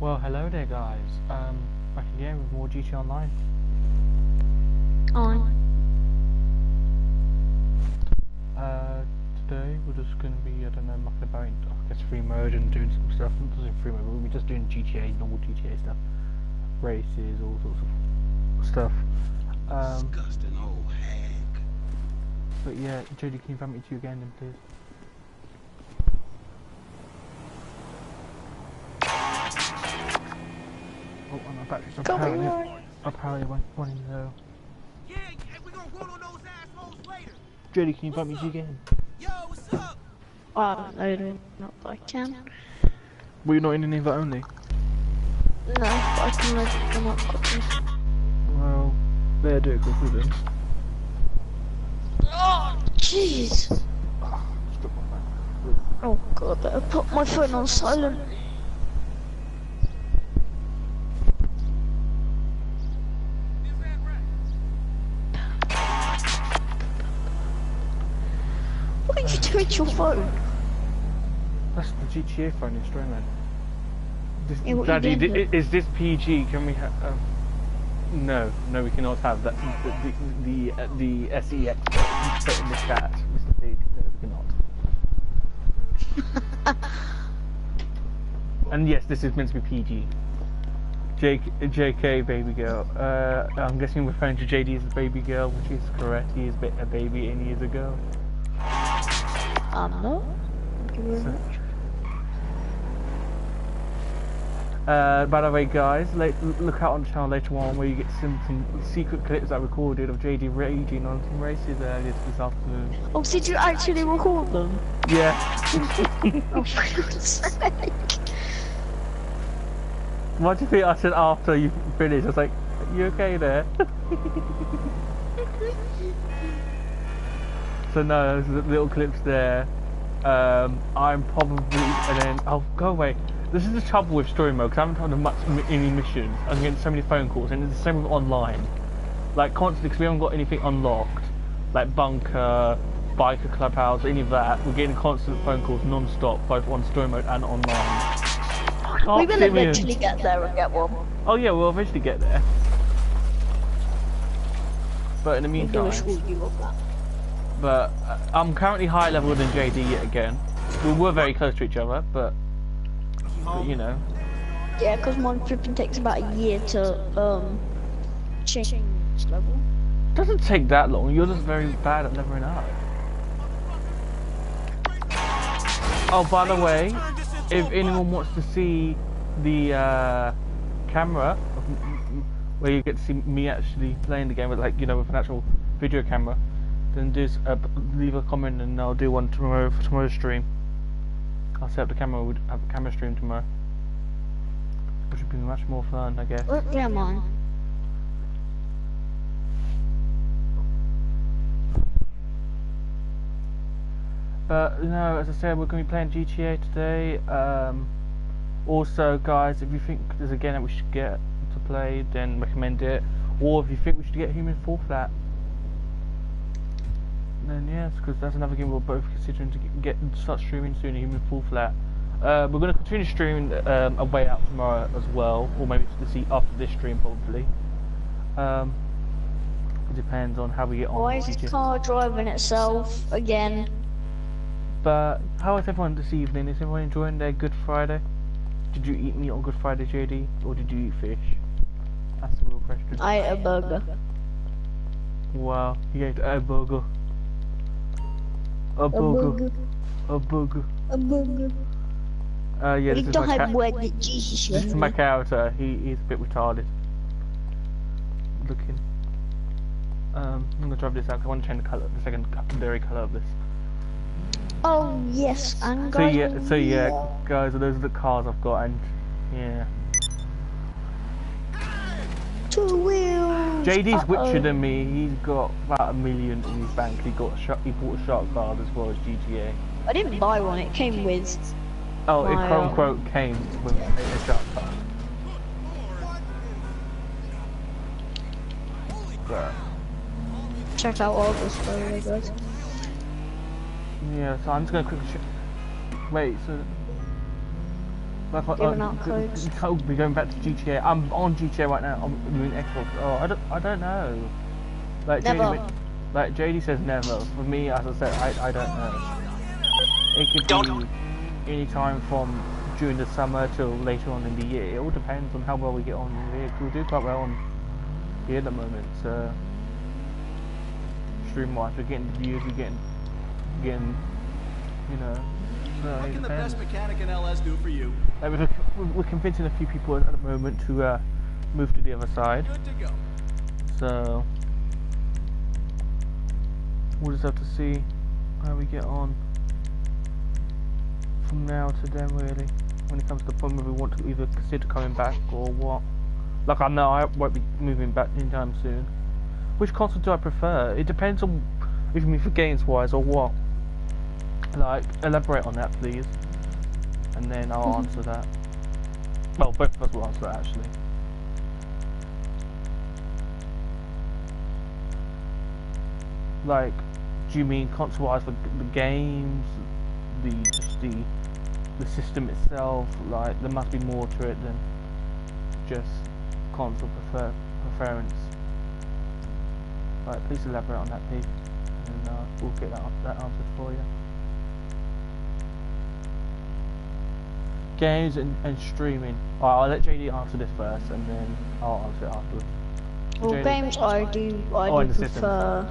Well, hello there guys, back again with more GT Online. Today we're just going to be, I don't know, mucking about in, I guess, free mode and doing some stuff. Not just in free mode, we'll be just doing GTA, normal GTA stuff. Races, all sorts of stuff. Disgusting old hag. But yeah, JD, can you invite me to you again then, please? Oh, and my battery's apparently running low. Yeah, we gonna roll on those assholes later. JD, can you invite me to you again? Yo, what's up? No, not that I can. Were you not in an invite only? No, but I can let them up quickly. Well, there, do it quickly then. Oh, jeez! Oh god, I better put my phone on silent. What did you do with your phone? That's the GTA phone in Strongman. Yeah, what Daddy, you doing? is this PG? Can we have? No, we cannot have that. The SEX put in the chat, Mr. Pig. No, we cannot. And yes, this is meant to be PG. JK, baby girl. I'm guessing we're referring to JD as the baby girl, which is correct. He is a baby and he is a girl. I'm not. Thank you very much. By the way, guys, look out on the channel later on where you get some secret clips I recorded of JD raging on some races earlier this afternoon. Oh, did you actually record them? Yeah. Oh, for God's sake. What do you think I said after you finished? I was like, you okay there? So no, there's little clips there. I'm probably, and then, oh, go away. This is the trouble with story mode, because I haven't done any missions. I'm getting so many phone calls, and it's the same with online. Like, constantly, because we haven't got anything unlocked. Like Bunker, Biker Clubhouse, any of that. We're getting constant phone calls non-stop, both on story mode and online. We will eventually get there and get one. Oh yeah, we'll eventually get there. But in the We'll do a meantime... school view of that. But I'm currently higher level than JD yet again. We were very close to each other, but you know. Yeah, because mine flipping takes about a year to change level. It doesn't take that long. You're just very bad at leveling up. Oh, by the way, if anyone wants to see the camera, where you get to see me actually playing the game with, like, you know, with an actual video camera, then just leave a comment and I'll do one tomorrow for tomorrow's stream. I'll set up the camera. We'll have a camera stream tomorrow, which would be much more fun, I guess. What am I? But no, as I said, we're going to be playing GTA today. Also, guys, if you think there's a game that we should get to play, then recommend it. Or if you think we should get Human Fall Flat, then yes, because that's another game we're both considering to start streaming soon. Human Fall Flat. We're going to continue streaming A Way Out tomorrow as well, or maybe to see after this stream probably. It depends on how we get on. Why is this car driving itself again? But how is everyone this evening? Is everyone enjoying their Good Friday? Did you eat meat on Good Friday, JD, or did you eat fish? That's the real question. I ate a burger. Wow, you ate a burger. A burger. A burger. A burger. Yeah, this is my cat. Jesus. This is my character. He's a bit retarded. Looking. I'm gonna drive this out because I want to change the color, the secondary color of this. Oh yes, and guys. So yeah, guys, those are the cars I've got, and yeah. Two wheels. JD's richer than me. He's got about $1 million in his bank. He bought a shark card as well as GTA. I didn't buy one. It came with. Oh, it quote unquote came with a shark card. But Check out all this, by the way, guys. yeah, so I'm just gonna quickly wait. So Like, Giving out codes. I'll be going back to GTA. I'm on GTA right now. I'm doing Xbox. Oh, I don't know. Like Never. JD says never. For me, as I said, I don't know. It could be any time from during the summer till later on in the year. It all depends on how well we get on here. We do quite well on here at the moment. So stream-wise, we're getting views. We're getting, you know. So What can the best mechanic in LS do for you? like we're convincing a few people at the moment to move to the other side. Good to go. So we'll just have to see how we get on from now to then, really, when it comes to the point where we want to either consider coming back or what. Like, I know I won't be moving back anytime soon. Which console do I prefer? It depends on if you mean for games wise or what. Like, elaborate on that, please, and then I'll answer that. Well, both of us will answer that, actually. Like, do you mean console-wise for the games, the system itself? Like, there must be more to it than just console preference. Right, please elaborate on that, please, and we'll get that answered for you. Games and streaming. Alright, I'll let JD answer this first, and then I'll answer it afterwards. Well, JD? games I do in the system. prefer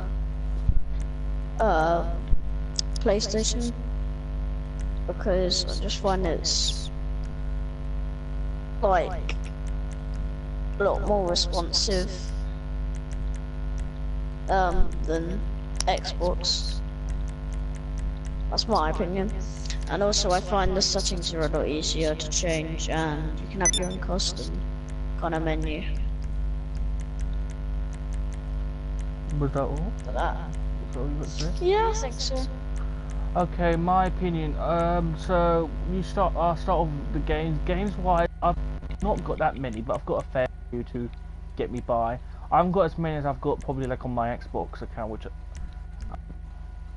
PlayStation, because I just find it's like a lot more responsive than Xbox. That's my opinion. And also I find the settings are a lot easier to change, and you can have your own custom kind of menu Was that all? for that. That's all you got to say? Yeah, I think so. Okay, my opinion. So I'll start off with the games. Games-wise, I've not got that many, but I've got a fair few to get me by. I haven't got as many as I've got probably like on my Xbox account, which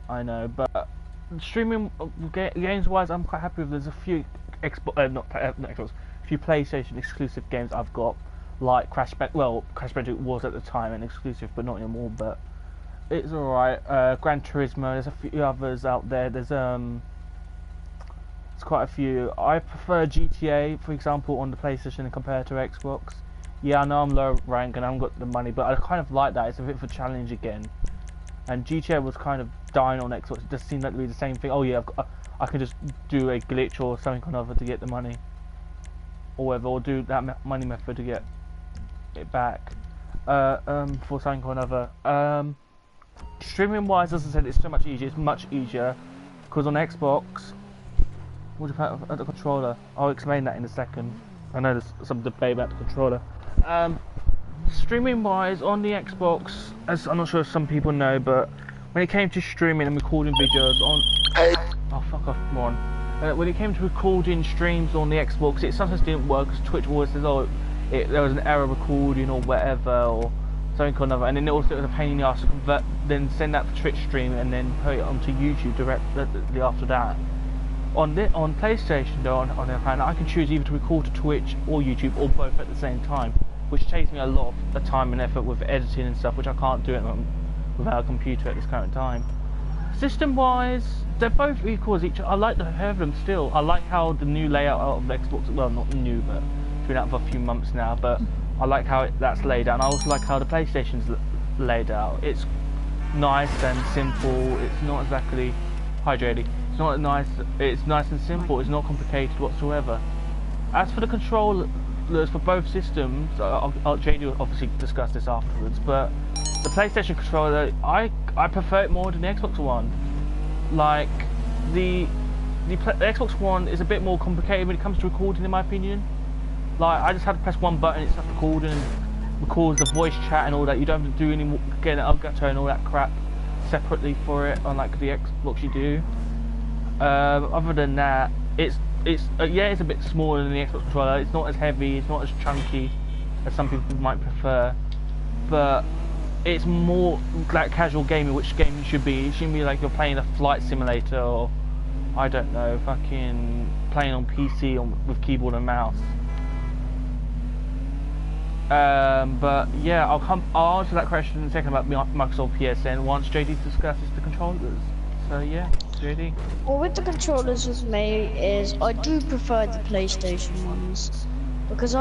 I know. But streaming games-wise, I'm quite happy with. There's a few not Xbox, a few PlayStation exclusive games I've got, like Crash Bandicoot was at the time an exclusive, but not anymore. But it's alright. Gran Turismo. There's a few others out there. There's quite a few. I prefer GTA, for example, on the PlayStation compared to Xbox. Yeah, I know I'm low rank and I haven't got the money, but I kind of like that. It's a bit of a challenge again. And GTA was kind of dying on Xbox. It just seemed like to be the same thing. Oh yeah, I can just do a glitch or something or another to get the money, or whatever, or do that money method to get it back. For something or another. Streaming wise, as I said, it's so much easier. It's much easier because on Xbox, what about the controller? I'll explain that in a second. I know there's some debate about the controller. Streaming wise on the Xbox, as I'm not sure if some people know, but when it came to streaming and recording videos on, oh fuck off, come on. When it came to recording streams on the Xbox, it sometimes didn't work because Twitch always says, oh, there was an error recording or whatever, or something or another, and then it was a pain in the ass to convert, then send that to Twitch stream and then put it onto YouTube directly after that. On PlayStation though, on the other hand, I can choose either to record to Twitch or YouTube or both at the same time, which takes me a lot of time and effort with editing and stuff, which I can't do it without a computer at this current time. System wise, they're both equal as each other. I like to have them still. I like how the new layout of the Xbox, well not new, but it's been out for a few months now, but I like how that's laid out, and I also like how the PlayStation's laid out. It's nice and simple. It's not exactly hydrated. It's not nice. It's nice and simple. It's not complicated whatsoever. As for the controllers for both systems, JD will obviously discuss this afterwards. But the PlayStation controller, I prefer it more than the Xbox One. Like the Xbox One is a bit more complicated when it comes to recording, in my opinion. Like, I just had to press one button, it starts recording and records the voice chat and all that. You don't have to do any more, get an Elgato and all that crap separately for it, unlike the Xbox you do. Other than that, it's a bit smaller than the Xbox controller. It's not as heavy, it's not as chunky as some people might prefer, but it's more like casual gaming, which gaming should be. It shouldn't be like you're playing a flight simulator or I don't know, fucking playing on PC with keyboard and mouse. But yeah, I'll answer that question in a second about Microsoft PSN once JD discusses the controllers. So yeah, JD. Well, with the controllers with me is I do prefer the PlayStation ones because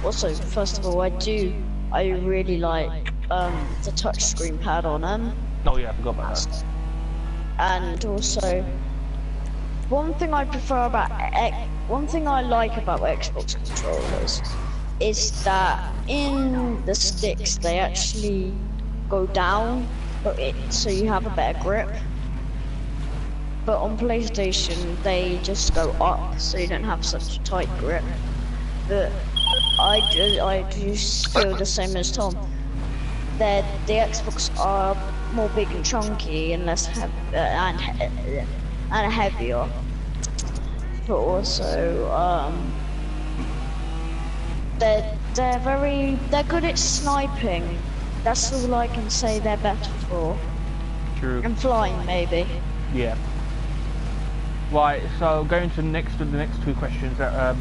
also first of all I really like the touchscreen pad on them. Oh yeah, I forgot about that. And also one thing I like about Xbox controllers is that in the sticks they actually go down, so you have a better grip. But on PlayStation they just go up, so you don't have such a tight grip. But I just feel the same as Tom. The Xbox are more big and chunky and less and heavier. But also they're good at sniping. That's all I can say they're better for. True. And flying maybe. Yeah. Right, so going to the next two questions that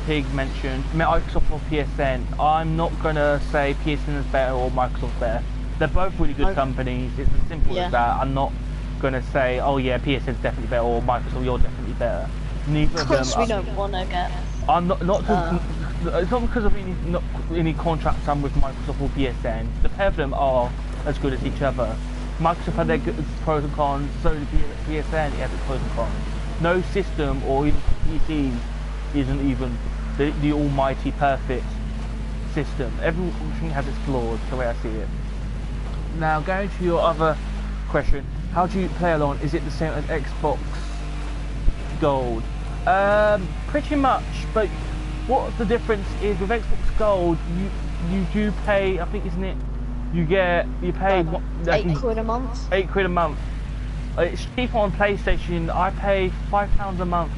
Pig mentioned, Microsoft or PSN. I'm not gonna say PSN is better or Microsoft better. They're both really good companies. It's as simple as that. I'm not gonna say, oh yeah, PSN is definitely better or Microsoft, you're definitely better. Neither of them. Because we don't want to get. I'm not. It's not because of any contracts I'm with Microsoft or PSN. The pair of them are as good as each other. Microsoft had their pros and cons, so did PSN has its pros and cons. No system or even PC isn't even the almighty perfect system. Everything has its flaws, the way I see it. Now, going to your other question, how do you play along? Is it the same as Xbox Gold? Pretty much, but what the difference is with Xbox Gold, you do pay, I think, isn't it? You pay £8 a month. £8 a month. It's cheaper on PlayStation. I pay £5 a month.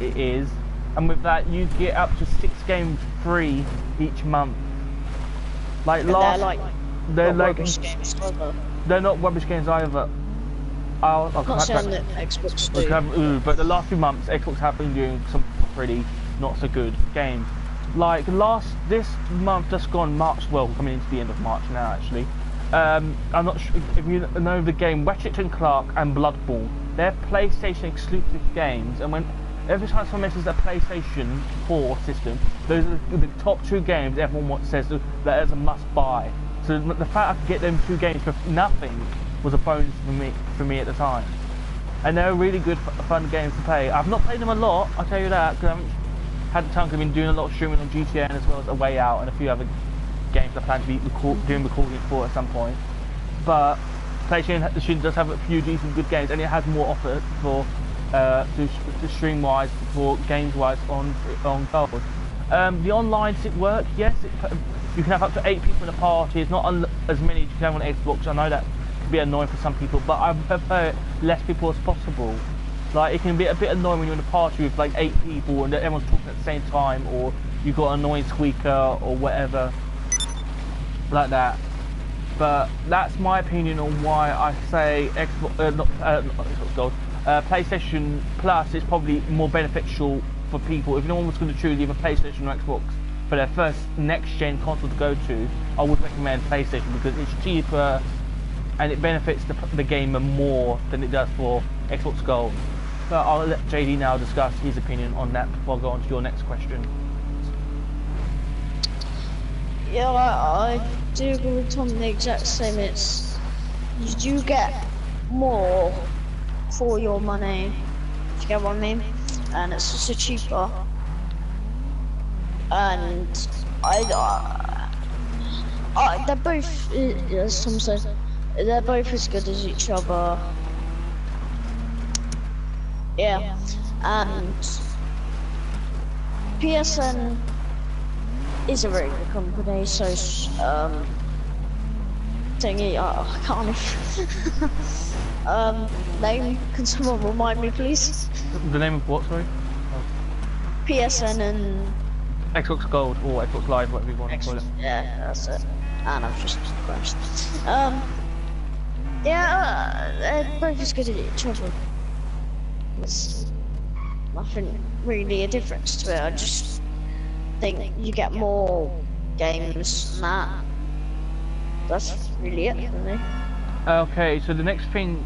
It is, and with that you get up to 6 games free each month. Like they're like rubbish games either. They're not rubbish games either. I'll not saying that Xbox do. But the last few months, Xbox have been doing some pretty not so good games. Like this month just gone, March, well, coming into the end of March now actually. I'm not sure if you know the game Ratchet and Clark and Bloodborne. They're PlayStation exclusive games, and every time someone mentions a PlayStation 4 system, those are the top 2 games everyone says that is a must buy. So the fact I could get them 2 games for nothing was a bonus for me at the time. And they're really good, fun games to play. I've not played them a lot, I'll tell you that, because I haven't had the time, because I've been doing a lot of streaming on GTA as well as A Way Out and a few other games I plan to be doing recording for at some point. But PlayStation does have a few decent good games, and it has more offer for to stream wise, for games wise on Gold. The online work, yes, you can have up to 8 people in a party. It's not as many as you can have on Xbox. I know that can be annoying for some people, but I prefer less people as possible. Like, it can be a bit annoying when you're in a party with like 8 people and everyone's talking at the same time, or you've got an annoying squeaker or whatever like that. But that's my opinion on why I say Xbox Gold. PlayStation Plus is probably more beneficial for people. If no one was going to choose either PlayStation or Xbox for their first next-gen console to go to, I would recommend PlayStation because it's cheaper and it benefits the gamer more than it does for Xbox Gold. But I'll let JD now discuss his opinion on that before I go on to your next question. Yeah, I do agree with Tom the exact same. You do get more for your money, if you get what I mean, and it's also cheaper. And they're both, as Tom said, they're both as good as each other. Yeah, and PSN is a very good company, so thingy, I can't even name, can someone remind me please? The name of what, sorry? PSN and Xbox Gold or Xbox Live, whatever you want to call it. Yeah, that's it. And I've just crashed. Yeah, they're both as good as each other. There's nothing really a difference to it. I just think you get more games than that. That's really it for me. Okay, so the next thing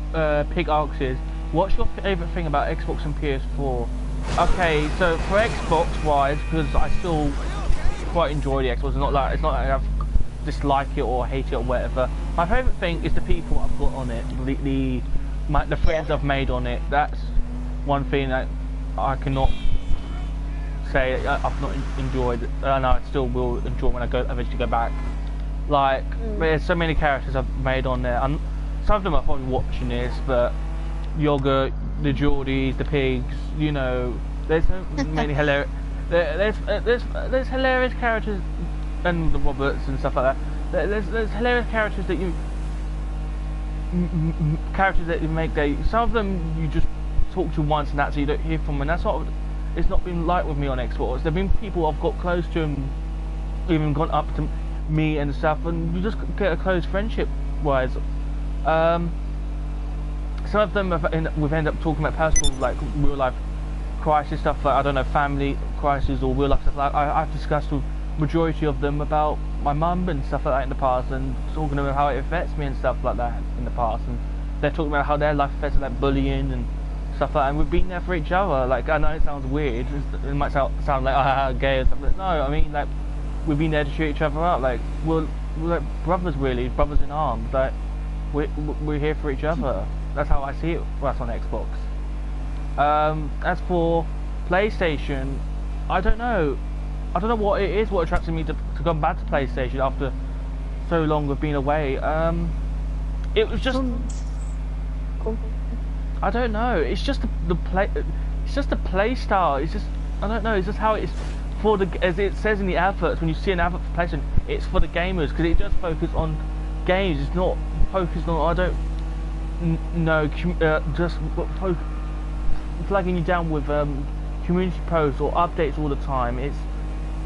Pig asks is, what's your favourite thing about Xbox and PS4? Okay, so for Xbox wise, because I still quite enjoy the Xbox, it's not like I dislike it or hate it or whatever. My favourite thing is the people I've got on it, the friends I've made on it. That's one thing that I cannot say I've not enjoyed, and I still will enjoy when I eventually go back. Like, there's so many characters I've made on there, and some of them are probably watching this, but Yogurt, the Geordies, the Pigs, you know, there's so many hilarious. There's hilarious characters, and the Roberts and stuff like that. There's hilarious characters that you make. Some of them you just talk to once and that's it, you don't hear from, and that's sort of, it's not been like with me on Xbox. There've been people I've got close to and even gone up to me and stuff, and you just get a close friendship wise. Some of them we've ended up talking about personal, like real life crisis stuff, like I don't know, family crisis or real life stuff. Like I've discussed with majority of them about my mum and stuff like that in the past, and talking about how it affects me and stuff like that in the past, and they're talking about how their life affects like bullying and stuff like that, and we've been there for each other. Like, I know it sounds weird, it might sound like gay or something, no, I mean, like, we've been there to cheer each other up. Like, we're like brothers, really, brothers in arms. Like, we're here for each other. That's how I see it. Well, that's on Xbox. As for PlayStation, I don't know what it is, what attracted me to come back to PlayStation after so long of being away. It was just, I don't know, it's just the play style. It's just, I don't know, it's just how it's for the, as it says in the adverts, when you see an advert for PlayStation, it's for the gamers, because it does focus on games. It's not focused on, I don't know, just flagging you down with community posts or updates all the time. It's,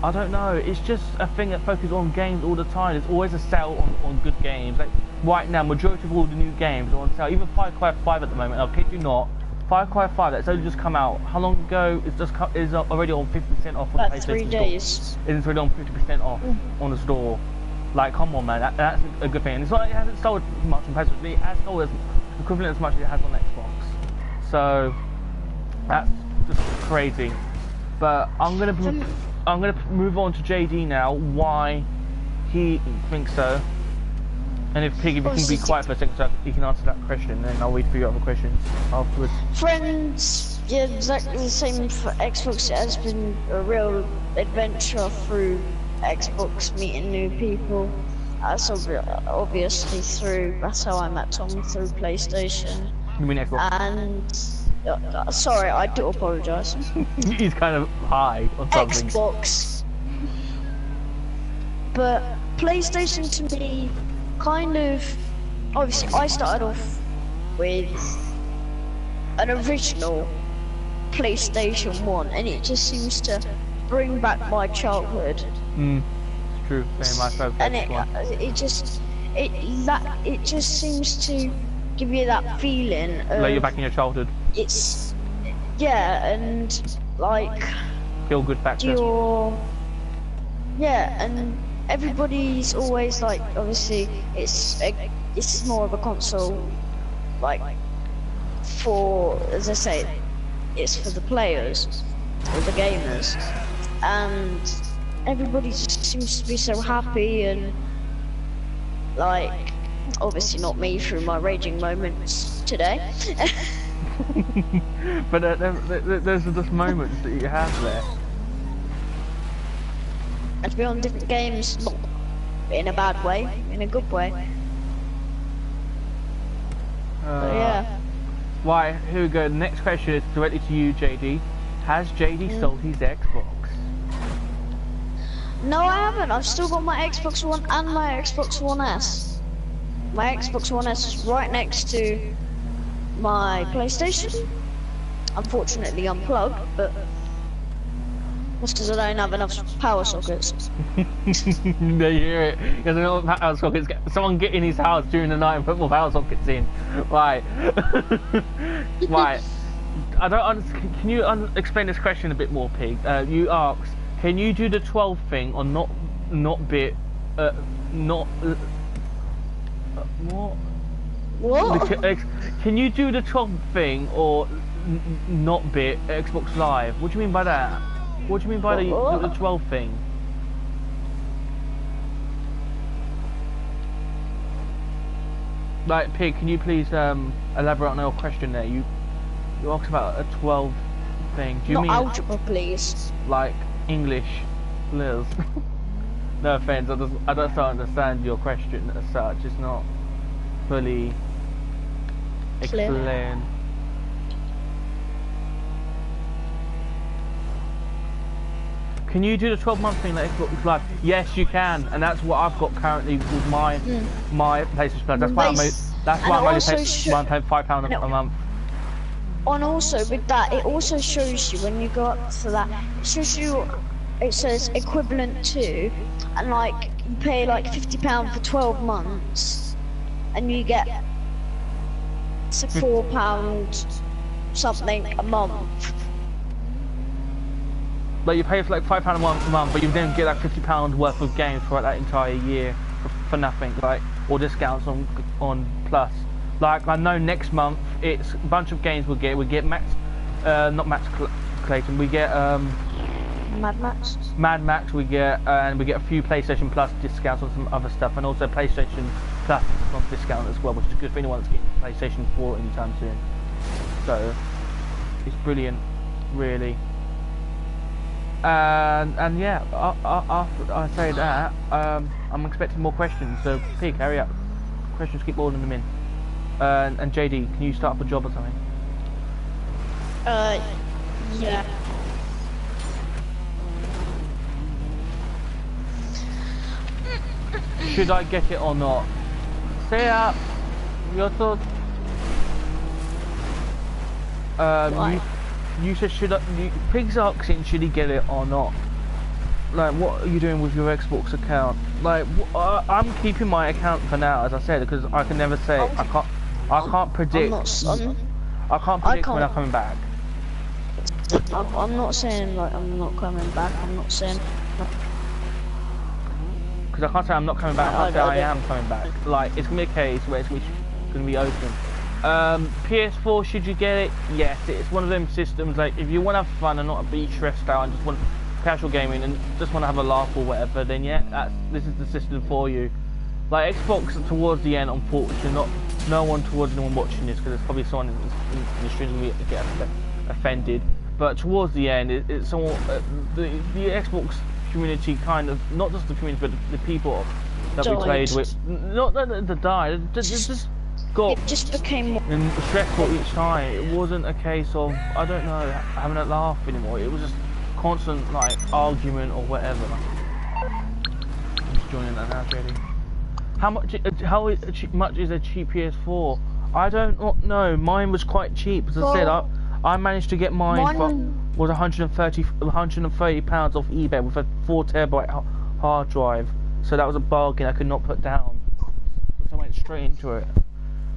I don't know, it's just a thing that focuses on games all the time. There's always a sale on good games. Like right now, majority of all the new games are on sale. Even Far Cry 5 at the moment, I'll kid you not, Far Cry 5 that's only just come out. How long ago? It's just is already on 50% off on the PlayStation 3 days. Store. It's already on 50% off on the store. Like, come on, man, that's a good thing. And it's not, it hasn't sold much on PlayStation, but it has sold as equivalent as much as it has on Xbox. So that's just crazy. But I'm gonna move on to JD now. Why he thinks so, and if Piggy can be quiet for a second so he can answer that question, and then I'll wait for your other questions afterwards. Friends, yeah, exactly the same for Xbox. It has been a real adventure through Xbox, meeting new people. That's obviously through, that's how I met Tom, through PlayStation. You mean Xbox? And sorry, I do apologise. He's kind of high on something. Xbox. But PlayStation to me, kind of, obviously I started off with an original PlayStation 1, and it just seems to bring back my childhood. It's true. Same, my favorite And it just seems to give you that feeling of, like you're back in your childhood. It's, yeah, and like Feel good factor. Yeah, and everybody's always like, obviously it's more of a console, like, for, as I say, it's for the players or the gamers, and everybody just seems to be so happy, and like, obviously not me through my raging moments today. But there's just moments that you have there. And to be on different games, not in a bad way, in a good way. But yeah. Right, here we go. The next question is directly to you, JD. Has JD sold his Xbox? No, I haven't. I've still got my Xbox One and my Xbox One S. My Xbox One S is right next to my PlayStation. Unfortunately unplugged, but that's because I don't have enough power sockets. They hear it. There's no power sockets. Someone get in his house during the night and put more power sockets in. Right. Right. I don't understand. Can you explain this question a bit more, Pig? You asked, can you do the 12 thing or not bit, not, what? What? Can you do the 12 thing or not bit Xbox Live? What do you mean by that? What do you mean by the 12 thing? Like, Pig, can you please elaborate on your question there? You asked about a 12 thing. Do you mean algebra, please? Like English, Liz? No offense, I don't understand your question as such. It's not fully explained. Can you do the 12-month thing like Xbox Live? Yes, you can, and that's what I've got currently with my PlayStation Plus. That's why I'm only paying £5 a month. And also with that, it also shows you when you go up to that. It shows you. It says equivalent to, and like you pay like £50 for 12 months, and you get £4 something a month. Like you pay for like £5 a month, but you then get like £50 worth of games for like that entire year for nothing, like, or discounts on Plus. Like I know next month it's a bunch of games we get Max, not Max Clayton, we get Mad Max. Mad Max we get, and we get a few PlayStation Plus discounts on some other stuff, and also PlayStation Plus on discount as well, which is good for anyone that's getting PlayStation 4 anytime soon. So it's brilliant, really. And yeah, after I say that, I'm expecting more questions. So Pig, hurry up. Questions, keep ordering them in. And JD, can you start up a job or something? Yeah. Should I get it or not? Say up. Your thoughts. You said Pig's asking should he get it or not? Like, what are you doing with your Xbox account? Like, I'm keeping my account for now, as I said, because I can never say I can't predict. I can't predict when I'm coming back. I'm not saying like I'm not coming back. I'm not saying. Because I can't say I'm not coming back. I can't say I am coming back. Like, it's gonna be a case where it's gonna be open. PS4, should you get it? Yes, it's one of them systems, like, if you want to have fun and not be stressed out and just want casual gaming and just want to have a laugh or whatever, then yeah, this is the system for you. Like, Xbox towards the end, unfortunately, no one towards anyone watching this, because there's probably someone in the stream who get offended, but towards the end, it's somewhat, the Xbox community kind of, not just the community, but the people that we played with, not that they died, just got it just became more stressful each time. It wasn't a case of, I don't know, having a laugh anymore. It was just constant, like, argument or whatever. I'm just joining that now, JD. How much is a cheap PS4? I don't know. Mine was quite cheap. As I said, I managed to get mine was £130 off eBay with a 4TB hard drive. So that was a bargain I could not put down. So I went straight into it.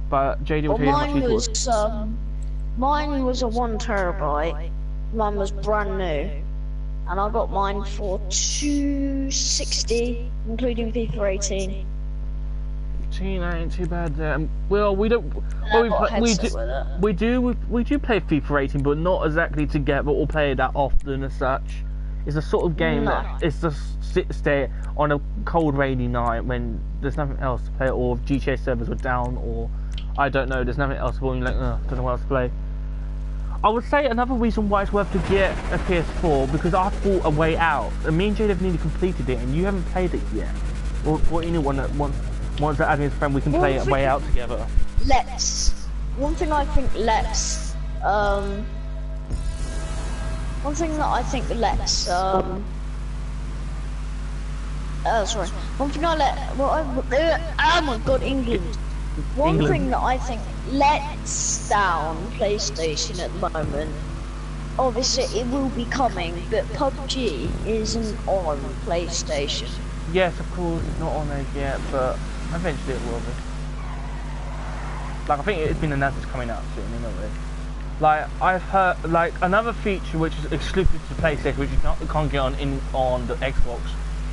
But JD will tell you how much it was. Mine was a 1TB. Mine was brand new, and I got mine for $260, including FIFA 18. 18 ain't too bad there. Well, we don't. Well, we do play FIFA 18, but not exactly together or play that often as such. It's a sort of game that it's just stay on a cold, rainy night when there's nothing else to play, or if GTA servers were down, or I don't know, there's nothing else for you, like, don't know what else to play. I would say another reason why it's worth to get a PS4, because I thought a way out. And me and Jade have nearly completed it, and you haven't played it yet. Or anyone that wants to add me as a friend, we can play a way out together. One thing I think oh my god, England. One thing that I think lets down PlayStation at the moment, obviously it will be coming, but PUBG isn't on PlayStation. Yes, of course, it's not on there yet, but eventually it will be. Like, I think it's been announced it's coming out soon, anyway. Like I've heard, like another feature which is exclusive to PlayStation, which you can't get on the Xbox,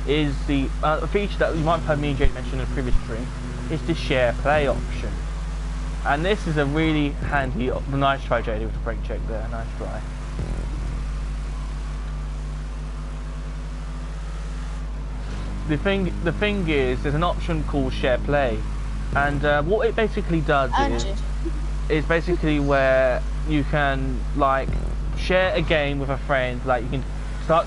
is the feature that you might have heard me and Jade mention in the previous stream, is the share play option. And this is a really handy. Nice try, JD, with the brake check there. Nice try. The thing is, there's an option called share play, and what it basically does is basically where you can like share a game with a friend. Like you can start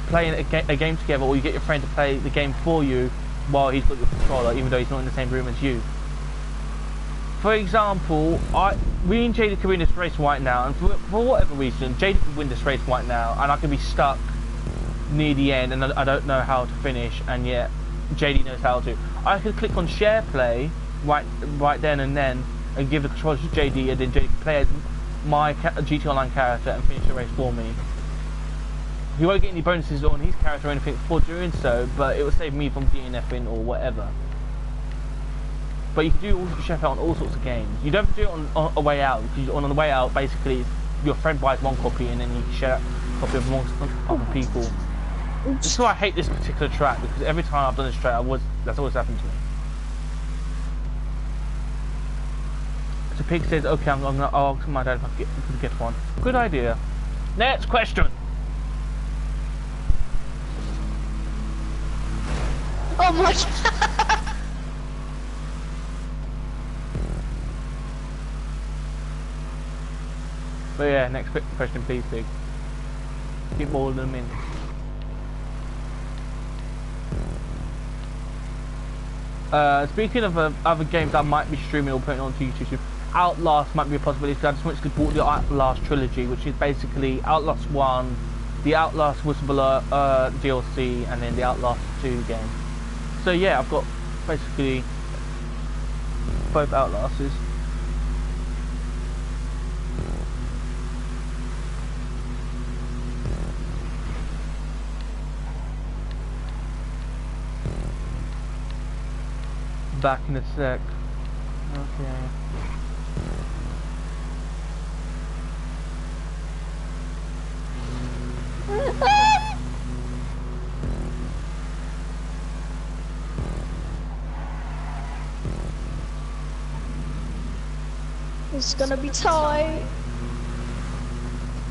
playing a game together, or you get your friend to play the game for you while he's got your controller, even though he's not in the same room as you. For example, we and JD could win this race right now, and for whatever reason, JD could win this race right now, and I could be stuck near the end, and I don't know how to finish, and yet JD knows how to. I could click on share play right then and then, and give the controls to JD, and then JD can play as my GT Online character and finish the race for me. He won't get any bonuses on his character or anything for doing so, but it will save me from DNFing or whatever. But you can do share play on all sorts of games. You don't do it on a way out, because on the way out, basically, your friend buys one copy and then you share a copy amongst other people. This is why I hate this particular track, because every time I've done this track, that's always happened to me. So Pig says, okay, I'm gonna ask my dad if I could get one. Good idea. Next question. Oh my god! But yeah, next question, please, Pig. Keep all of them in. Speaking of other games that I might be streaming or putting onto YouTube, Outlast might be a possibility, because I just recently bought the Outlast trilogy, which is basically Outlast 1, the Outlast Whistleblower DLC, and then the Outlast 2 game. So yeah, I've got basically both Outlasts. Back in a sec. Okay. It's gonna be tight.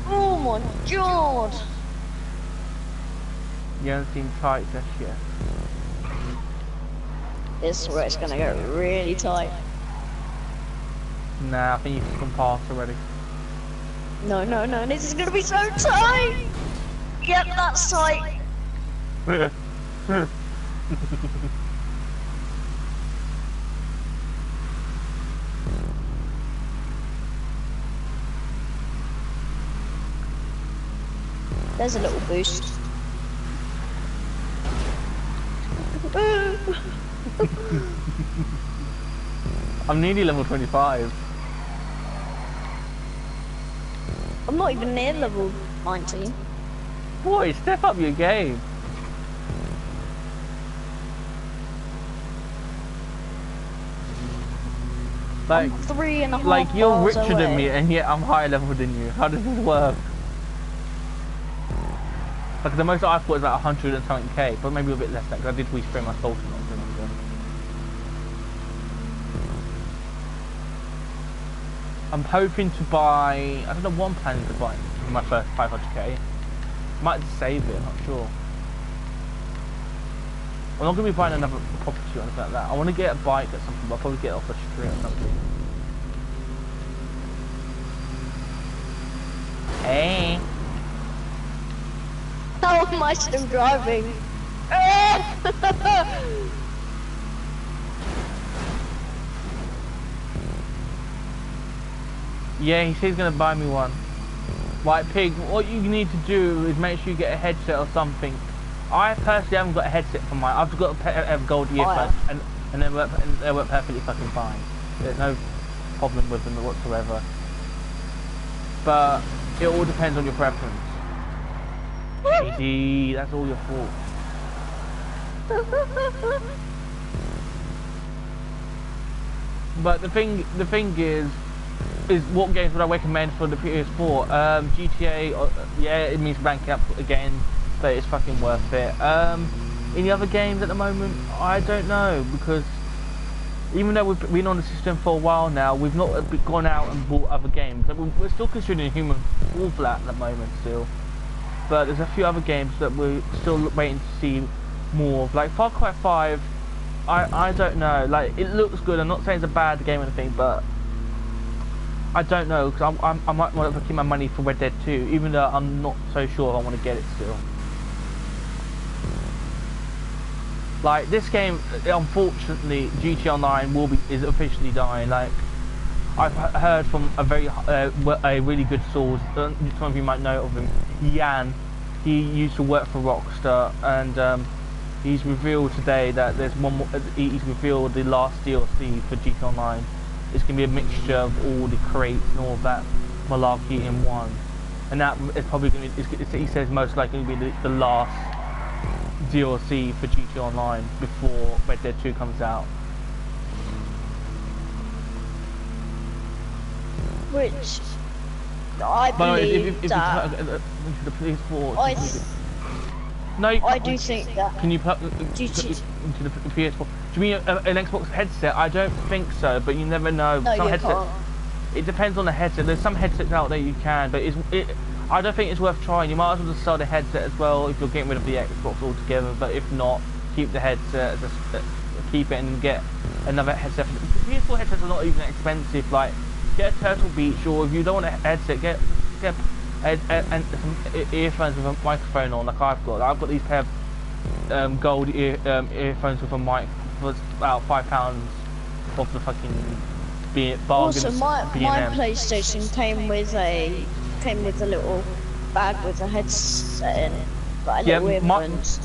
Oh my god! You haven't seen tight just yet. This is where it's gonna get really tight. Nah, I think you've come past already. No, this is gonna be so tight! Yep, that's tight. There's a little boost. I'm nearly level 25. I'm not even near level 19. Boy, step up your game. Like, I'm 3.5 like you're bars richer than away. me, and yet I'm higher level than you. How does this work? Like the most I've got is like 100 and something K, but maybe a bit less than that, because I did respray my soul not so long ago. I'm hoping to buy, I don't know what I'm planning to buy for my first 500k. Might save it, I'm not sure. I'm not going to be buying another property or anything like that. I want to get a bike or something, but I'll probably get it off the street or something. Hey! How am I still driving? Yeah, he says he's going to buy me one. Right, Pig, what you need to do is make sure you get a headset or something. I personally haven't got a headset for mine. I've got a gold earphones, and they work perfectly fucking fine. There's no problem with them whatsoever. But it all depends on your preference. Easy, that's all your fault. But the thing is, is what games would I recommend for the PS4? GTA, yeah, it means ranking up again, but it's fucking worth it. Any other games at the moment? I don't know, because even though we've been on the system for a while now, we've not gone out and bought other games. We're still considering Human Fall Flat at the moment still, but there's a few other games that we're still waiting to see more of. Like Far Cry 5, I don't know. Like, it looks good. I'm not saying it's a bad game or anything, but I don't know, because I might want to keep my money for Red Dead 2, even though I'm not so sure if I want to get it still. Like, this game, unfortunately, GTA Online is officially dying. Like, I've heard from a really good source, some of you might know of him, Jan. He used to work for Rockstar, and he's revealed today that there's one more, he's revealed the last DLC for GTA Online. It's going to be a mixture of all the crates and all of that malarkey in one. And that is probably going to be, he says most likely going to be the last DLC for GTA Online before Red Dead 2 comes out. Which I believe that the PS4, I do think that. Can you put into the PS4? Do you mean an Xbox headset? I don't think so, but you never know. No, some you headsets, can't. it depends on the headset. There's some headsets out there you can, but I don't think it's worth trying. You might as well just sell the headset as well if you're getting rid of the Xbox altogether. But if not, keep the headset, keep it and get another headset. The PS4 headsets are not even expensive. Like, get a Turtle Beach, or if you don't want a headset, get and some earphones with a microphone on, like I've got. I've got these pair of gold earphones with a mic for about £5 off the fucking bargain. Also, my PlayStation came with a little bag with a headset in it. But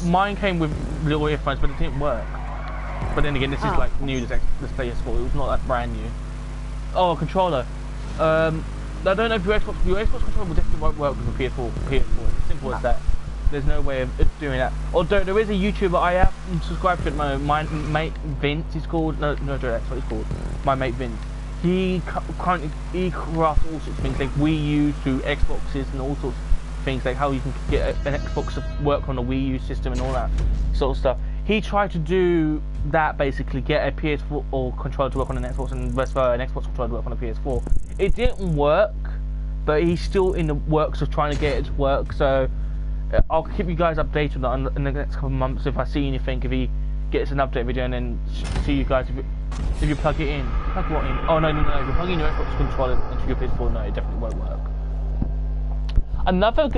mine came with little earphones, but it didn't work. But then again, this is like new. This PS4, it was not that brand new. Oh, a controller. I don't know if your Xbox controller will definitely won't work with a PS4. It's simple as that. There's no way of doing that. Although there is a YouTuber I have subscribed to at the moment, my mate Vince, he's called. No, that's what he's called. My mate Vince. He crafts all sorts of things like Wii U to Xboxes and all sorts of things, like how you can get an Xbox to work on a Wii U system and all that sort of stuff. He tried to do that, basically get a PS4 or controller to work on an Xbox and vice versa, an Xbox controller to work on a PS4. It didn't work, but he's still in the works of trying to get it to work. So I'll keep you guys updated on that in the next couple of months if I see anything, if he gets an update video, and then see you guys if you plug it in. Plug what in? Oh no, if you're plugging your Xbox controller into your PS4, no, it definitely won't work. Another,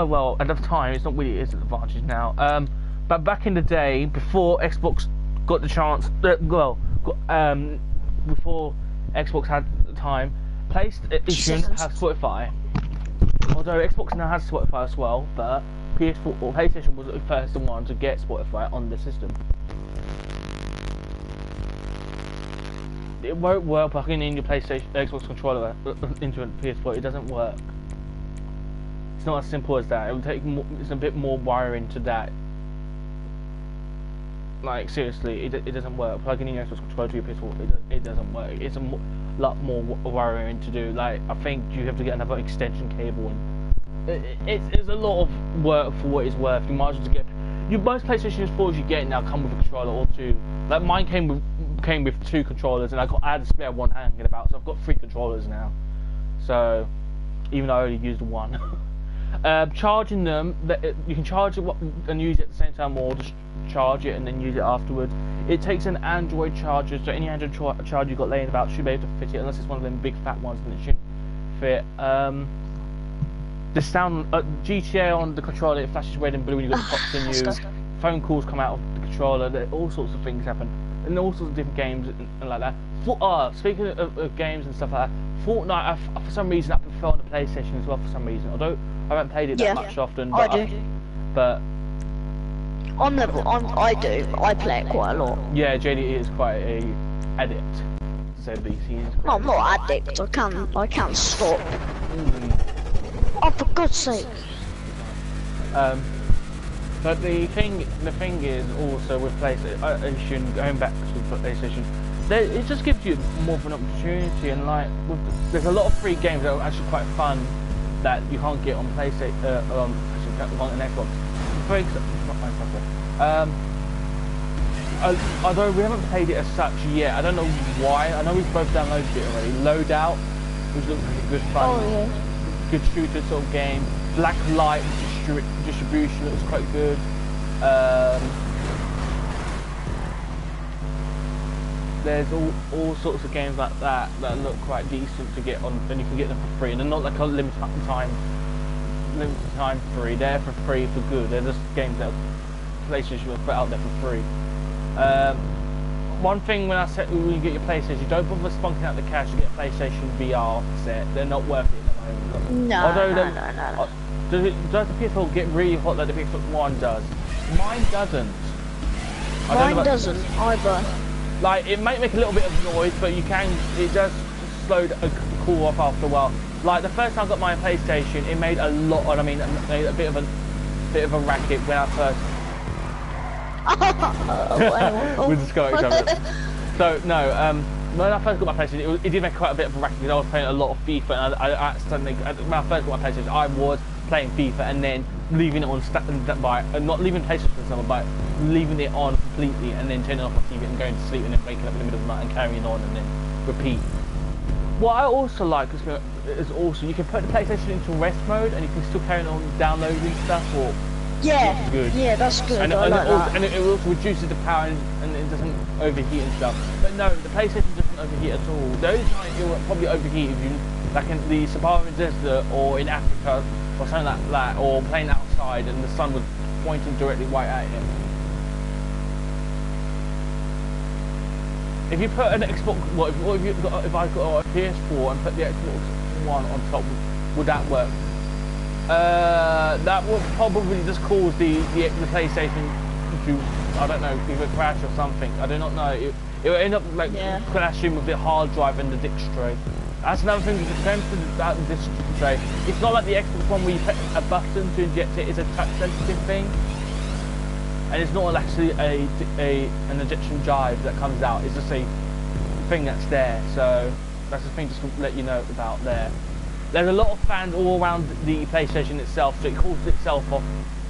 well, at the time, it's not really, it's an advantage now. But back in the day, before Xbox got the chance, before Xbox had the time, PlayStation has Spotify. Although Xbox now has Spotify as well, but PS4 or PlayStation was the first one to get Spotify on the system. It won't work plugging in your Xbox controller into a PS4. It doesn't work. It's not as simple as that. It will take it's a bit more wiring to that. Like, seriously, it doesn't work. Plugging in your Xbox controller to your PS4, it doesn't work. It's a lot more wiring to do. Like, I think you have to get another extension cable, and it's a lot of work for what it's worth. You might as well just get. Most PlayStation 4s you get now come with a controller or two. Like, mine came with 2 controllers, and I had a spare one hanging about, so I've got 3 controllers now. So, even though I only used one. Charging them, you can charge it and use it at the same time, or just charge it and then use it afterwards. It takes an Android charger, so any Android charger you've got laying about should be able to fit it, unless it's one of them big fat ones, and it shouldn't fit. The sound, GTA on the controller, it flashes red and blue when you got the pops in you. Phone calls come out of the controller. All sorts of things happen, and all sorts of different games and like that. Speaking of games and stuff like that, Fortnite, for some reason, I prefer on the PlayStation as well. For some reason, although I haven't played it that much often, but I do. But I do. I play it quite a lot. Yeah, JD is quite a addict. So I'm not addict. I can't stop. Oh, for God's sake. But the thing is also with PlayStation, going back to PlayStation, it just gives you more of an opportunity, and like there's a lot of free games that are actually quite fun that you can't get on PlayStation, on an Xbox. For example, although we haven't played it as such yet, I don't know why. I know we've both downloaded it already. Loadout, which looks like a good fun, good shooter sort of game. Black Light distribution looks quite good. There's all sorts of games like that that look quite decent to get on, and you can get them for free. And they're not like a limited time free. They're for free for good. They're just games that PlayStation will put out there for free. One thing when I said when you get your PlayStation, don't bother spunking out the cash to get a PlayStation VR set. They're not worth it at the moment. No, no. Does the PS4 get really hot like the PS One does? Mine doesn't. Mine doesn't either. Like, it might make a little bit of noise, but it does slow the cool off after a while. Like, the first time I got my PlayStation, it made a lot, it made a bit of a racket when I first... We just got each other. So, no, when I first got my PlayStation, it did make quite a bit of a racket because I was playing a lot of FIFA, and I accidentally, when I first got my PlayStation, I was playing FIFA and then leaving it on standby, not leaving PlayStation for example, but leaving it on completely and then turning off my TV and going to sleep and then waking up in the middle of the night and carrying on and then repeat. What I also like is also you can put the PlayStation into rest mode and you can still carry on downloading stuff, or yeah, good. Yeah, that's good. And, and it also reduces the power and it doesn't overheat and stuff. But no, the PlayStation doesn't overheat at all. The only time it will probably overheat if you, like in the Sahara Desert or in Africa or something like that, or playing outside and the sun was pointing directly right at him. If you put an Xbox, if I got a PS4 and put the Xbox One on top, would that work? That would probably just cause the PlayStation to, I don't know, either crash or something. I do not know. It will end up like clashing with the hard drive and the disk tray. That's another thing with the terms to that disk tray. It's not like the Xbox One where you press a button to inject it. It's a touch sensitive thing. And it's not actually an ejection drive that comes out. It's just a thing that's there. So that's the thing just to let you know about there. There's a lot of fans all around the PlayStation itself, so it calls itself off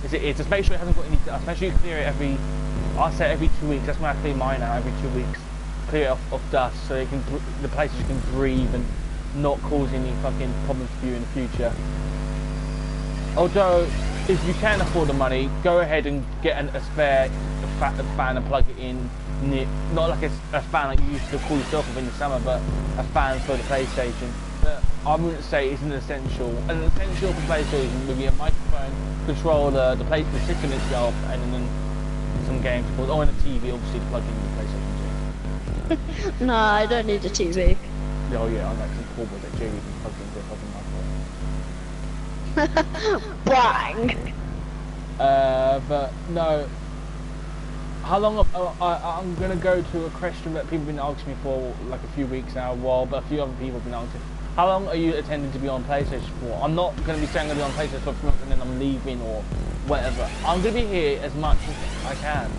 as it is. Just make sure it hasn't got any dust. Make sure you clear it every 2 weeks. That's when I clean mine out, every 2 weeks. Clear it off dust so it can, the PlayStation can breathe and not cause any fucking problems for you in the future. Although, if you can afford the money, go ahead and get a spare fan and plug it in. Not like a fan like you used to call yourself in the summer, but a fan for the PlayStation. But I wouldn't say it's an essential. An essential for PlayStation would be a microphone, controller, the system itself, and then some games. Oh, and a TV, obviously, to plug in the PlayStation 2. No, I don't need a TV. Oh yeah, I like some cool ones that Jamie can plug into a fucking microphone. Bang! But no. How long? I'm gonna go to a question that people have been asking me for like a few weeks now. Well, but a few other people have been asking. How long are you intending to be on PlayStation for? I'm not gonna be saying I'm gonna be on PlayStation for 3 months and then I'm leaving or whatever. I'm gonna be here as much as I can.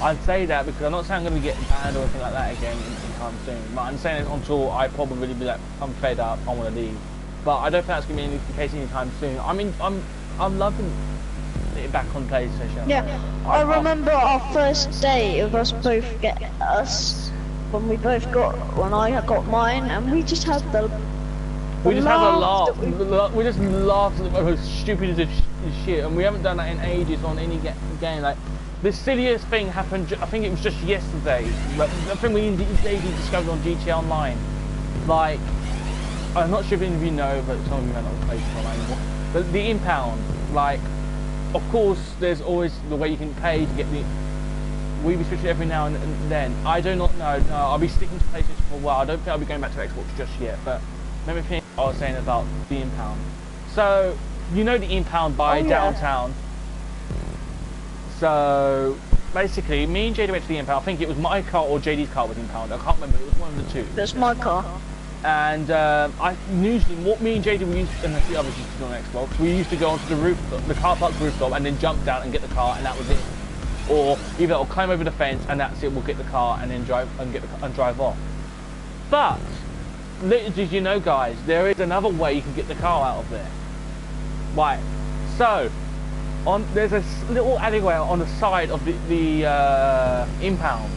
I'd say that because I'm not saying I'm gonna get banned or anything like that again anytime soon. But I'm saying it until I probably be like, I'm fed up, I want to leave. But I don't think that's gonna be the case anytime soon. I mean, I'm loving it back on PlayStation. Yeah, I remember our first day of us both when I got mine, and we just had we just had a laugh. We just laughed at the most stupid as shit, and we haven't done that in ages on any game. Like the silliest thing happened. I think it was just yesterday. Like, the thing we discovered on GTA Online. Like, I'm not sure if any of you know, but some of you might not play Online anymore. But the impound, like, of course, there's always the way you can pay to get the. We be switching every now and then. I do not know. No, I'll be sticking to PlayStation for a while. I don't think I'll be going back to Xbox just yet. But let me finish what I was saying about the impound. So you know the impound by downtown. So basically, me and JD went to the impound. I think it was my car or JD's car was impounded. I can't remember. It was one of the two. That's my car. And I usually, what me and JD we used, and the others used to do on Xbox, we used to go onto the roof, the car park rooftop, and then jump down and get the car, and that was it. or either I'll climb over the fence and that's it. We'll get the car and then drive off. But little did you know, guys, there is another way you can get the car out of there. Right. So there's a little alleyway on the side of the impound.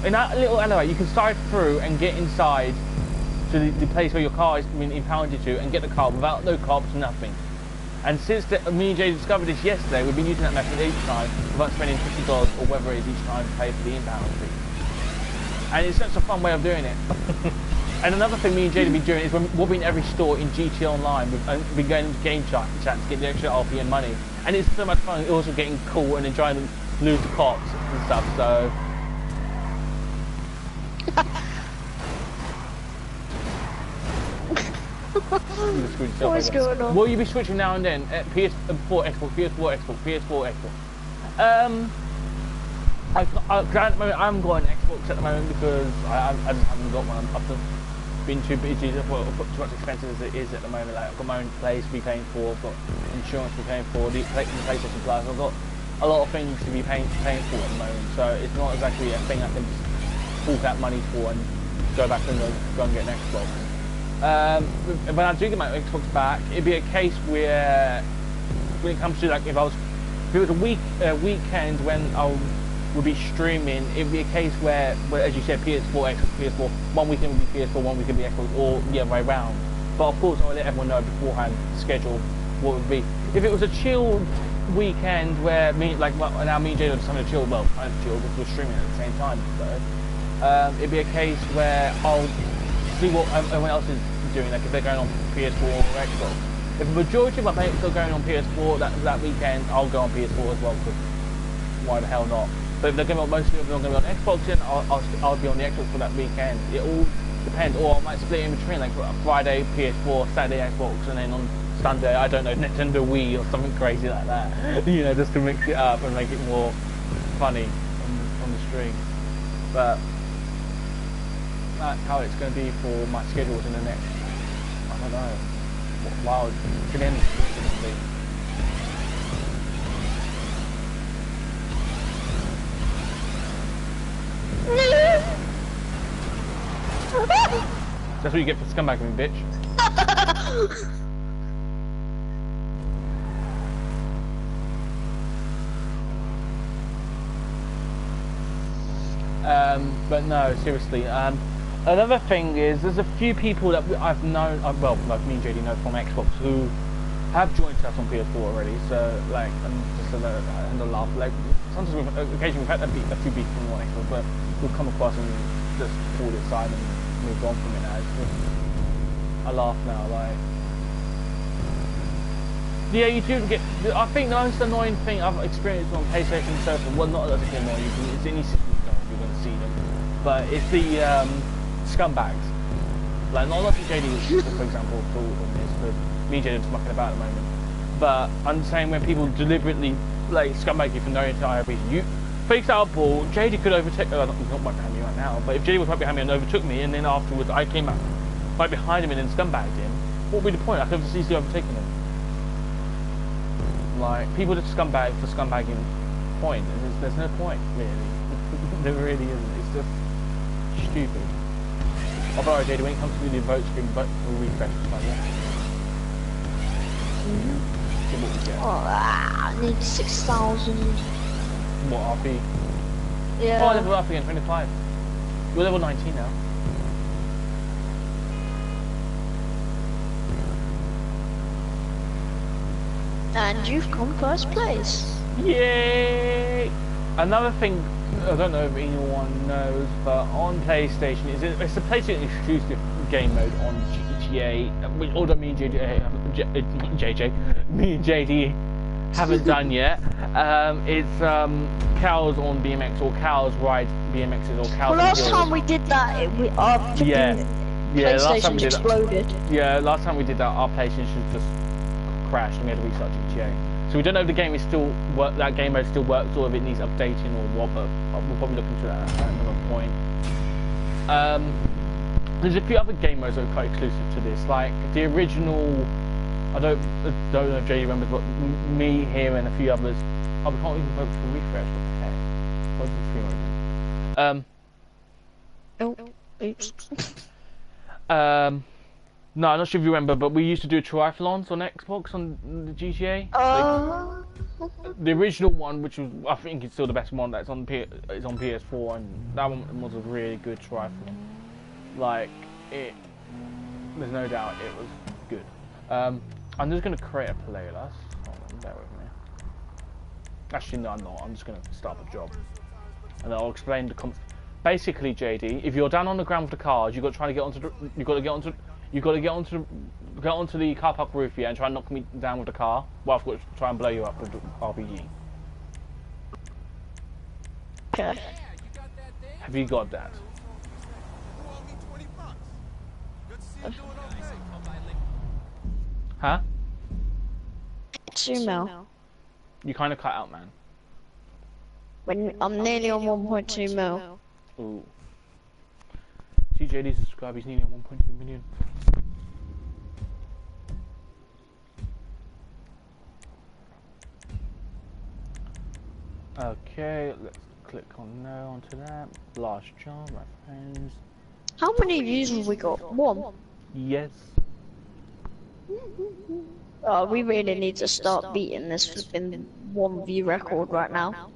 In that little alleyway, you can slide through and get inside to the place where your car is being impounded to and get the car without no cops, nothing. And since me and Jay discovered this yesterday, we've been using that method each time without spending $50 or whatever it is each time to pay for the impound fee. And it's such a fun way of doing it. And another thing me and Jay have been doing is we're robbing every store in GTA Online. We've been going into game chat to get the extra RP and money. And it's so much fun also getting caught and then trying to lose the cops and stuff, so... What's going on? Will you be switching now and then at PS4 Xbox, PS4 Xbox, PS4 Xbox? I haven't got an Xbox at the moment because I just haven't got one. I've just been too busy, too much expensive as it is at the moment. Like I've got my own place to be paying for, I've got insurance to be paying for, the PlayStation Plus. I've got a lot of things to be paying for at the moment. So it's not exactly a thing I can just fork out money for and go back and go and get an Xbox. When I do get my Xbox back, it'd be a case where, when it comes to like if it was a weekend when I would be streaming, it'd be a case where as you said, PS4, Xbox, PS4, one weekend would be PS4, one weekend would be Xbox, or the other way around. But of course, I'll let everyone know beforehand schedule what it would be. If it was a chilled weekend where me and Jay are just having a chill, well, kind of chill because we're streaming at the same time, so it'd be a case where I'll see what everyone else is doing, like if they're going on PS4 or Xbox. If the majority of my mates are going on PS4 that weekend, I'll go on PS4 as well, because why the hell not? But if they're going to, most of them are going to be on Xbox, then I'll be on the Xbox for that weekend. It all depends, or I might split in between, like Friday PS4, Saturday Xbox, and then on Sunday, I don't know, Nintendo Wii or something crazy like that. You know, just to mix it up and make it more funny on the stream. But that's how it's going to be for my schedules in the next, I don't know, wow, it's going to end significantly. That's what you get for scumbagging, bitch. But no, seriously. Another thing is, there's a few people that I've known, well, like me and JD know from Xbox, who have joined us on PS4 already. So, like, just a laugh. Like, sometimes occasionally we've had a few beats from one Xbox, but we'll come across and just pull it aside and move on from it now. It's just a laugh now, like. Yeah, you do get. I think the most annoying thing I've experienced on PlayStation so far, well, not as annoying, it's any system you're going to see them, but it's the scumbags. Like, not like JD, for example, for this, but me and JD are just mucking about at the moment. But I'm saying when people deliberately, like, scumbag you for no entire reason. You, for example, JD could overtake, he's not right behind me right now, but if JD was right behind me and overtook me, and then afterwards I came up right behind him and then scumbagged him, what would be the point? I could have just easily overtaken him. Like, people just scumbag for scumbagging point, and there's no point, really. There really isn't, it's just stupid. Although, JD, when it comes to the vote screen, vote for refresh, it's like, yeah. See what we get. Oh, I need 6,000. What, RP? Yeah. Oh, I level up again, 25. You're level 19 now. And you've come first place. Yay! Another thing, I don't know if anyone knows, but on PlayStation, it's a PlayStation exclusive game mode on GTA, which although me and JD haven't done yet. It's cows on BMX, or cows ride BMXs, or cows. Well, last time we did that, our PlayStation exploded. Yeah, last time we did that, our PlayStation just crashed and we had to restart GTA. So we don't know if the game is still that game mode still works, or if it needs updating or what. But we'll probably look into that at another point. There's a few other game modes that are quite exclusive to this, like the original. I don't know if Jay remembers, but me here and a few others. Oh, we can't even vote for refresh. What the heck? What's the stream open? Oh, oops. No, I'm not sure if you remember, but we used to do triathlons on Xbox on the GTA. The original one, which was I think is still the best one, that's on is on PS4, and that one was a really good triathlon. Like it, there's no doubt it was good. I'm just gonna create a playlist. Hold on, bear with me. Actually, no, I'm not. I'm just gonna start the job, and I'll explain the basically, JD, if you're down on the ground with the cars, you've got to try to get onto the, you've got to get onto the car park roof here and try and knock me down with the car. Well, I've got to try and blow you up with the RPG. Okay. Have you got that? Huh? 2 mil. You kind of cut out, man. When I'm nearly on 1.2 mil. Ooh. See, JD's subscribers nearly on 1.2 million. Okay, let's click on no onto that. Last job, my friends. How many views have we got? 1. Yes. Oh, we really need to start beating this flipping 1 view record right now.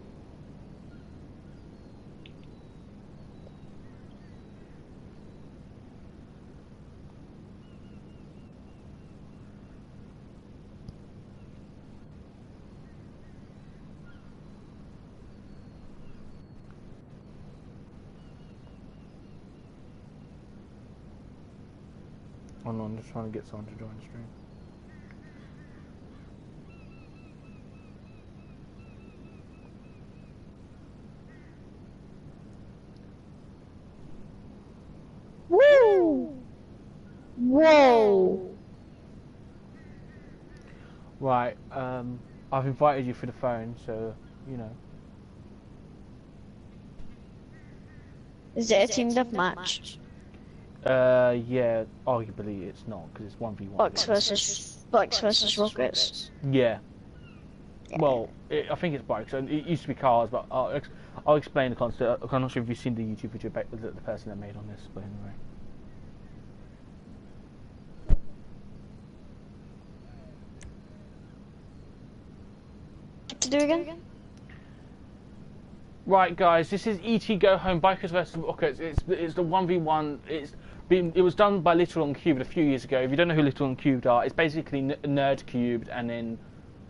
Hold on, I'm just trying to get someone to join the stream. Woo! Whoa! Right, I've invited you for the phone, so, you know. Is it a team deathmatch? Yeah, arguably it's not, because it's 1v1. Bucks versus Rockets. Yeah. Well, I think it's bikes, and it used to be cars, but I'll explain the concept. I'm not sure if you've seen the YouTube video about the person that made on this, but anyway. To do again? Right, guys, this is ET Go Home Bikers vs Rockets. It's the 1v1. It was done by Little and Cubed a few years ago. If you don't know who Little and Cubed are, it's basically Nerd Cubed and then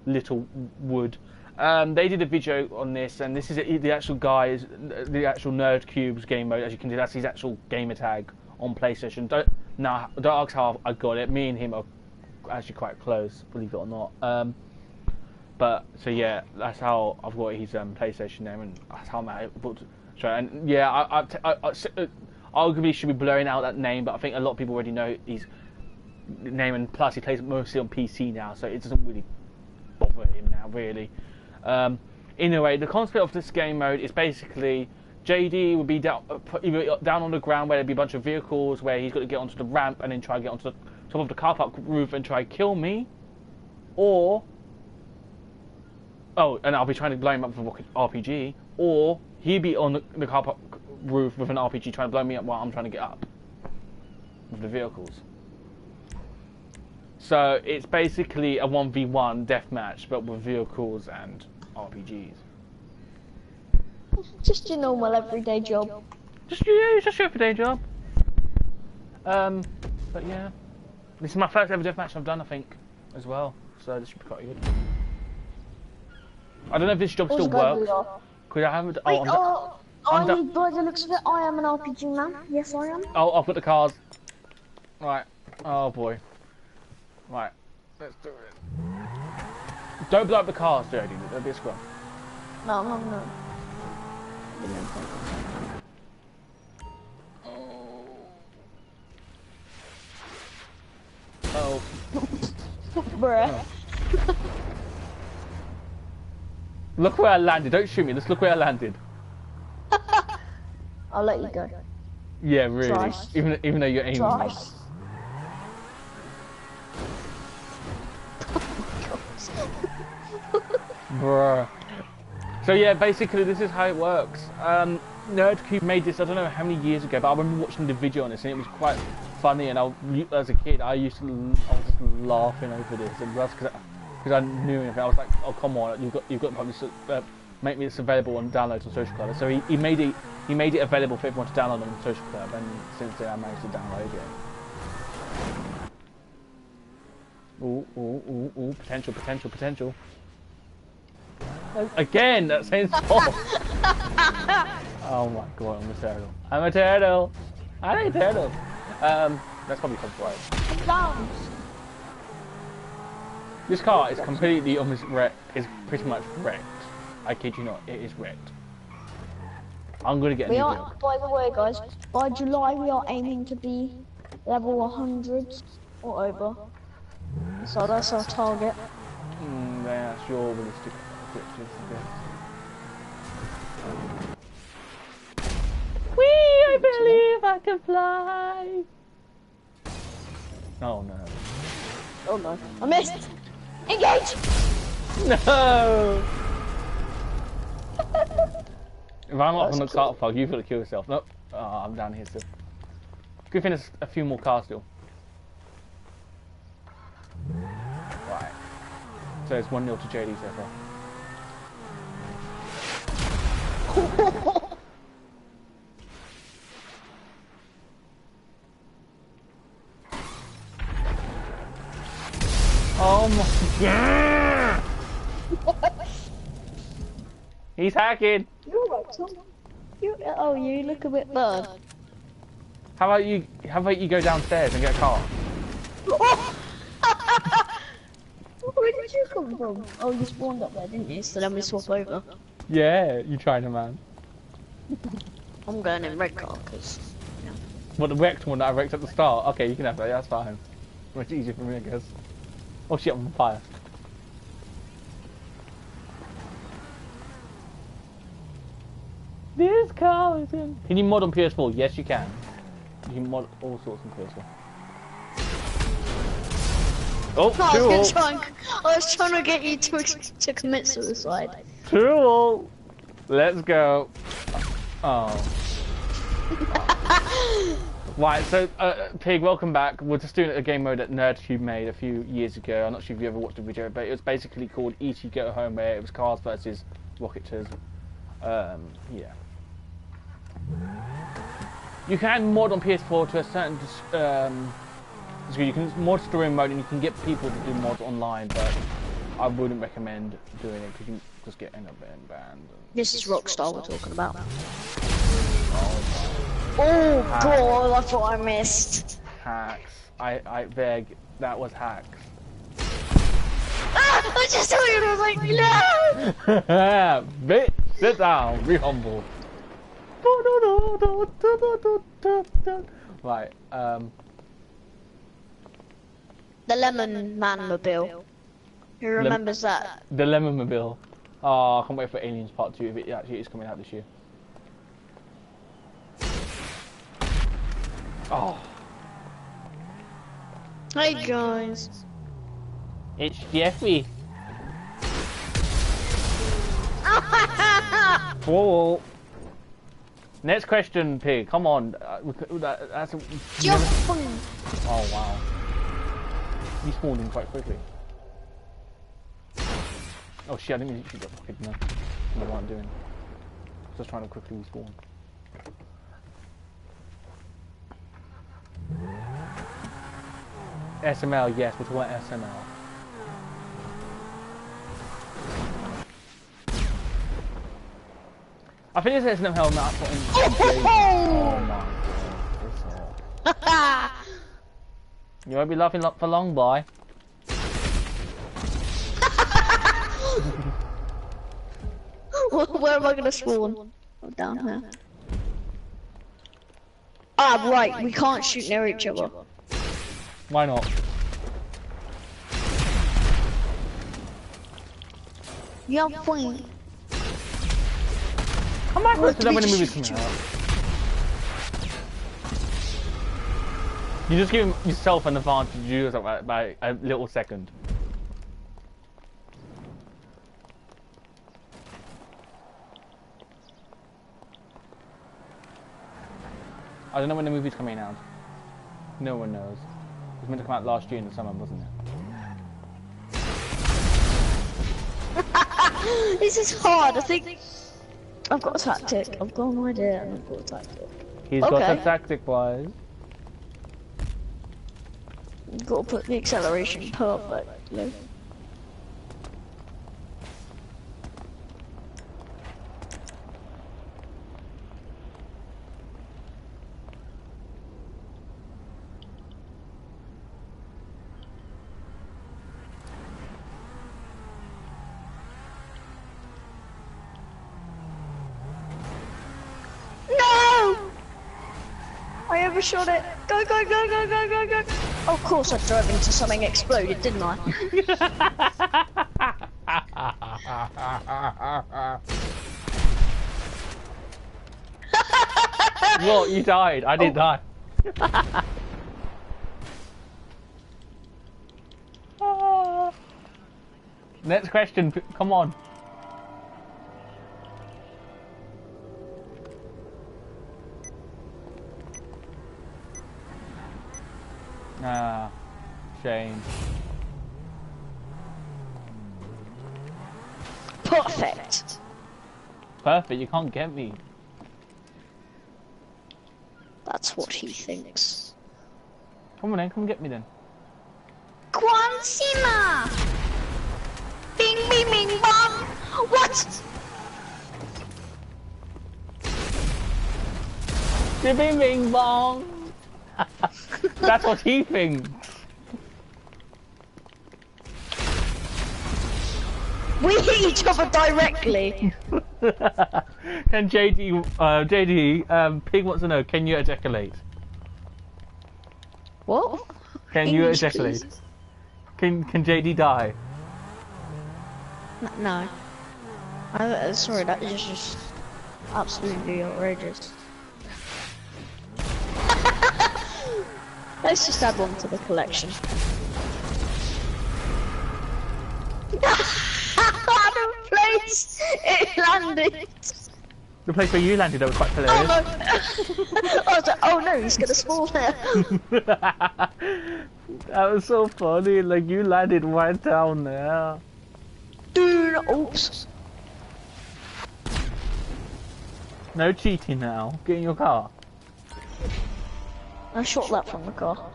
Little Wood. They did a video on this, and this is the actual guys, the actual Nerd Cube's game mode. As you can see, that's his actual gamer tag on PlayStation. Don't ask how I got it. Me and him are actually quite close, believe it or not. But so yeah, that's how I've got his PlayStation name, and that's how I'm able to show. And yeah, I arguably should be blurring out that name, but I think a lot of people already know his name, and plus he plays mostly on PC now, so it doesn't really bother him now, really. Anyway, the concept of this game mode is basically JD would be either down on the ground where there'd be a bunch of vehicles, where he's got to get onto the ramp and then try to get onto the top of the car park roof and try to kill me, or and I'll be trying to blow him up with an RPG, or he'd be on the car park roof with an RPG trying to blow me up while I'm trying to get up with the vehicles. So it's basically a 1v1 deathmatch, but with vehicles and RPGs. Just your normal everyday job. Just your everyday job. But yeah, this is my first ever deathmatch I've done, I think, as well. So this should be quite good. I don't know if this job still works. Could I have it? By the looks of it, I am an RPG man. Yes, I am. Oh, I've got the cars. Right. Oh boy. Right. Let's do it. Don't blow up the cars, Jody. That'll be a scrum. No. Oh. Bruh. Oh. Look where I landed. Don't shoot me. Just look where I landed. I'll let you go. Yeah, really. Twice. Even though you're aiming. Twice. Bruh. So yeah, basically this is how it works. NerdCube made this, I don't know how many years ago, but I remember watching the video on this and it was quite funny. And as a kid, I was just laughing over this, and that's because I knew anything. I was like, oh come on, you've got to publish, make this available on downloads on Social Club. So he made it available for everyone to download on Social Club, and since then I managed to download it. Ooh, potential. Again, that same spot. Oh my god, I'm a turtle. I like turtle. That's probably copyright. This car is completely almost wrecked. Is pretty much wrecked. I kid you not, it is wrecked. I'm gonna get a new build. By the way, guys, by July we are aiming to be level 100 or over. So that's our target. That's your realistic objectives, I guess. Whee! I believe I can fly! Oh no. Oh no. I missed! Engage! No! If I'm up on the cart plug, you've got to kill yourself. Nope. Oh, I'm down here still. Good thing there's a few more cars still. Right. So it's 1-0 to JD so far. Oh my god! He's hacking! You're right, Tom. You look a bit bad. How about you go downstairs and get a car? Where did you come from? Oh, you spawned up there, didn't you? So then we swap over. Yeah, you China man. I'm going in red car, because... Yeah. Well, the wrecked one that I wrecked at the start. Okay, you can have that, yeah, that's fine. Much easier for me, I guess. Oh shit, I'm on fire. This car is in... Can you mod on PS4? Yes, you can. You can mod all sorts on PS4. Oh, I was trying to get you to commit suicide. 2-all. Let's go. Oh. Right, so Pig, welcome back. We're just doing a game mode that NerdCube made a few years ago. I'm not sure if you ever watched the video, but it was basically called E.T. Go Home, where it was cars versus rocketers. Yeah. You can mod on PS4 to a certain degree. You can mod story mode and you can get people to do mods online, but I wouldn't recommend doing it because you can just end up getting banned. This is Rockstar we're talking about. Oh god, I thought I missed. Hacks. I beg, that was hacks. Ah, I just saw you and I was like, no! Bitch, sit down, be humble. Right, The Lemon Man Mobile. Who remembers that? The Lemon Mobile. Oh, I can't wait for Aliens Part 2 if it actually is coming out this year. Oh. Hey guys. It's Jeffrey. Whoa. Next question, Pig. Come on. That's a... Oh, wow. You spawned in quite quickly. Oh shit, I didn't mean to shoot that fucking no. I know what I'm doing. Just trying to quickly respawn. SML, yes, we're talking about SML. I think there's SML not putting. Oh my god, this all. You won't be laughing for long, boy. Where am I gonna spawn? Oh, down here. Ah, right, we can't shoot near each other. Why not? You have point. Am I supposed to know when the movie's coming out? You just give yourself an advantage by a little second. I don't know when the movie's coming out. No one knows. It was meant to come out last year in the summer, wasn't it? This is hard. I think I've got a tactic. I've got an idea and I've got a tactic. He's got a tactic, boys. You've got to put the acceleration perfectly. I overshot it. Go, go, go, go, go, go, go. Of course I drove into something exploded, didn't I? What? You died. I didn't die. Next question. Come on. Ah, shame. Perfect. Perfect, you can't get me. That's what he thinks. Come on then, come get me then. Quansima! Bing, bing, bing, bong! What? Bing, bing, bing, bong! That's what he thinks. We hit each other directly. Can JD, Pig wants to know, can you ejaculate? What? Can you English, ejaculate? please. Can JD die? No. Sorry, that is just absolutely outrageous. Let's just add one to the collection. The place it landed. The place where you landed, that was quite hilarious. Oh, no. I was like, oh no, he's gonna spawn there. That was so funny, like you landed right down there. Dude, oops. No cheating now, get in your car. I shot that from the car.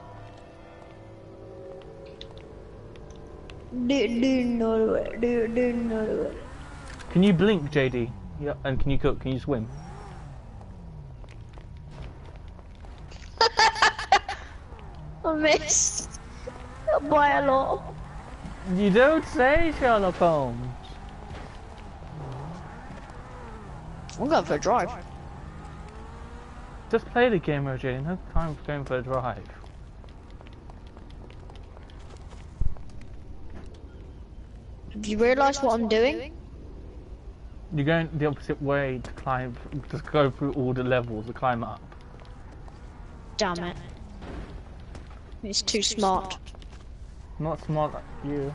Can you blink, JD? Yeah, and can you cook? Can you swim? I missed by a lot. You don't say, Sherlock Holmes. I'm going for a drive. Just play the game, OJ. No time for going for a drive. Have you realised what I'm doing? You're going the opposite way to climb, just go through all the levels to climb up. Damn it. It's too smart. Not smart like you.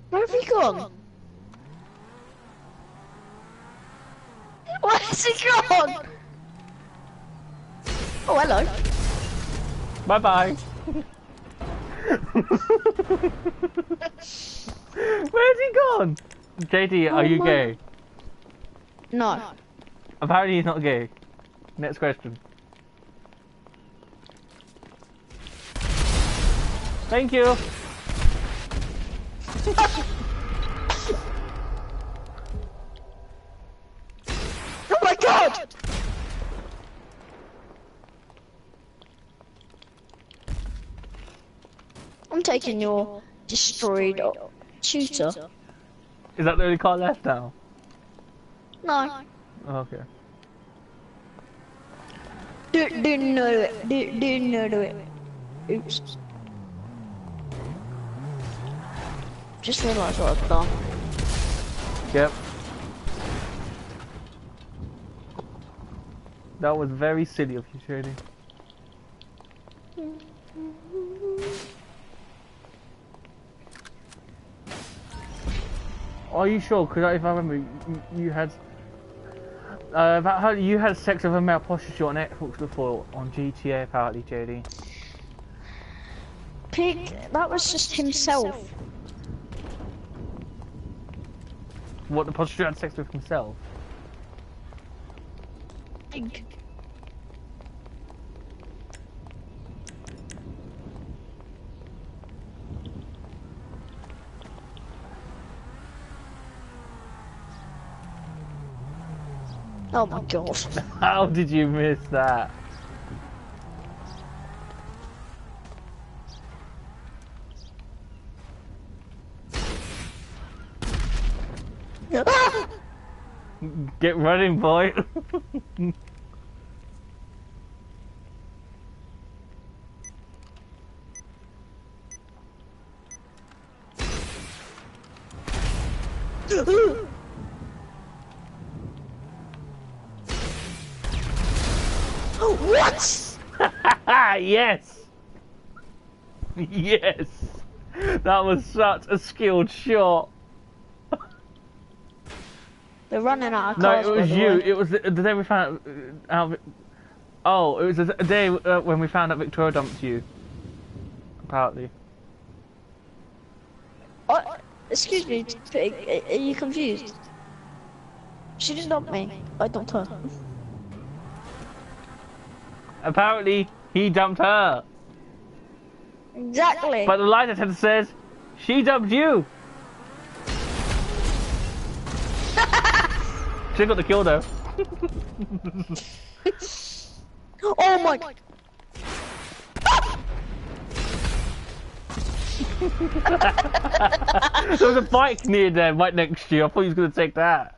Where have you gone? Where's he gone? Oh, hello. Bye bye. Where's he gone? JD, are you gay? No. Apparently he's not gay. Next question. Thank you. Oh my god! I'm taking your destroyed tutor. Is that the only car left now? No. Okay. Do not do it. Do not do it. Oops. Just realised what I've done. Yep. That was very silly of you, Shady. Are you sure? Because if I remember, you had about how you had sex with a male prostitute on Xbox before on GTA, apparently, JD. Pig, that was just himself. What, the prostitute had sex with himself? Pig. Oh my god. How did you miss that? Get running, boy. What? Yes. Yes. That was such a skilled shot. They're running out of No, cars. it was by the you. way. It was the day we found out. Oh, it was the day when we found out Victoria dumped you. Apparently. Oh, excuse me, Pig. Are you confused? She didn't dump me. I dumped her. Apparently, he dumped her. Exactly. But the lie detector says she dumped you. She got the kill though. Oh my. There was a bike near there, right next to you. I thought he was going to take that.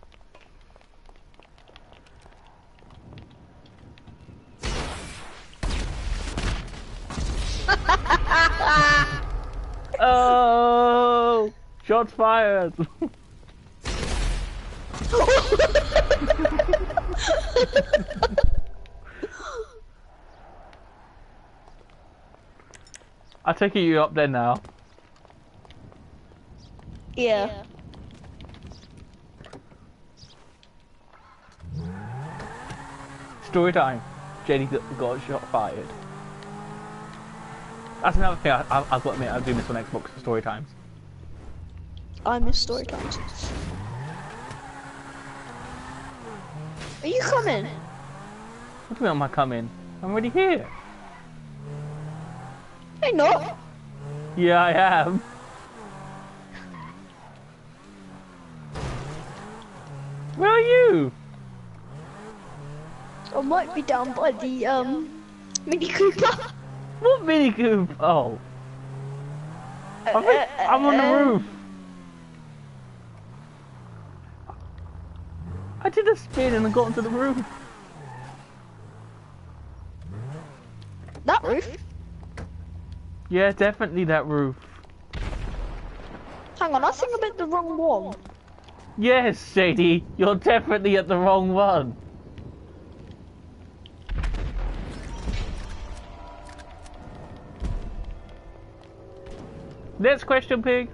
Oh! Shots fired! I take it you're up there now. Yeah. Story time. JD got a shot fired. That's another thing I've got to admit, I do miss on Xbox for story times. I miss story times. Are you coming? What do you mean am I coming? I'm already here. Hey, not. Yeah, I am. Where are you? I might be down by the Mini Cooper. What Mini Coop? Oh. I'm on the roof. I did a spin and I got onto the roof. That roof? Yeah, definitely that roof. Hang on, I think I'm at the wrong one. Yes, Shady, you're definitely at the wrong one. Next question, Pig.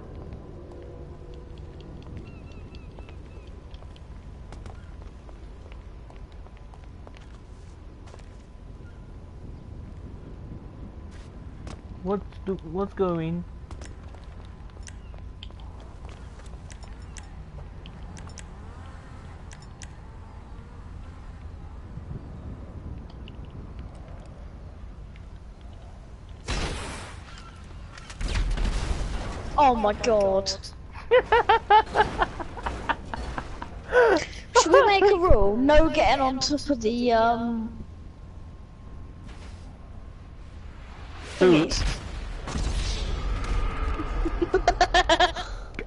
What's going? Oh my god. Should we make a rule? No getting on top of the thingies.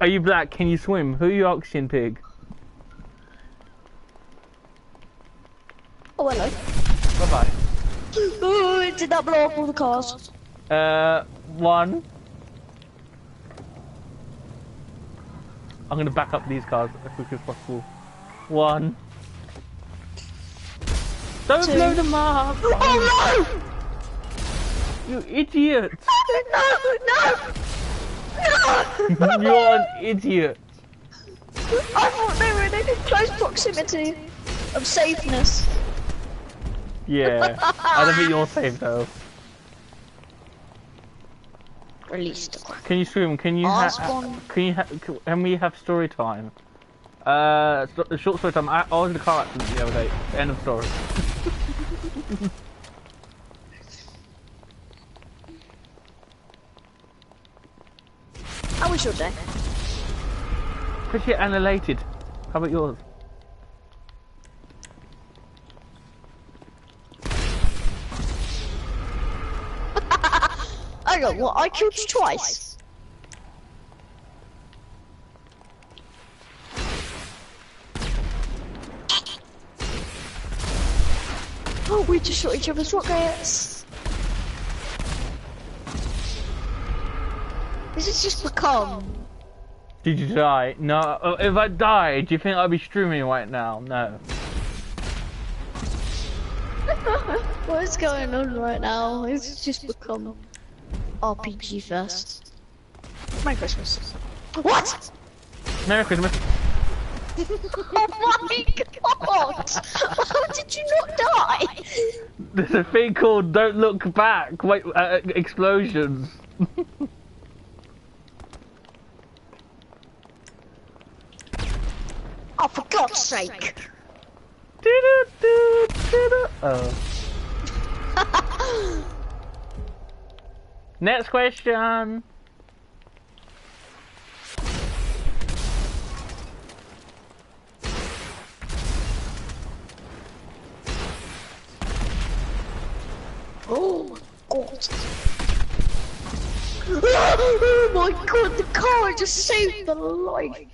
Are you black? Can you swim? Who are you auction, Pig? Oh, hello. Bye bye. Ooh, did that blow up all the cars? One. I'm gonna back up these cars as quick as possible. One. Don't Two. blow them up! Oh You idiot! no! No! No! You're an idiot! I thought they were in close proximity of safeness. Yeah. I don't think you're safe though. Release the crack. Can you swim? Can you can we have story time? Short story time. I was in a car accident the other day. End of story. How was your day? Pretty annihilated. How about yours? Hang on, what? I killed you twice. Oh, we just shot each other's rockets. This has just become. Did you die? No. If I died, do you think I'd be streaming right now? No. What is going on right now? It's just become RPG first. Merry Christmas. What? Merry Christmas. Oh my god! How did you not die? There's a thing called "Don't Look Back." Wait, explosions. Oh, for God's sake! Oh. Next question. Oh my god! Oh my god! The car just saved my life.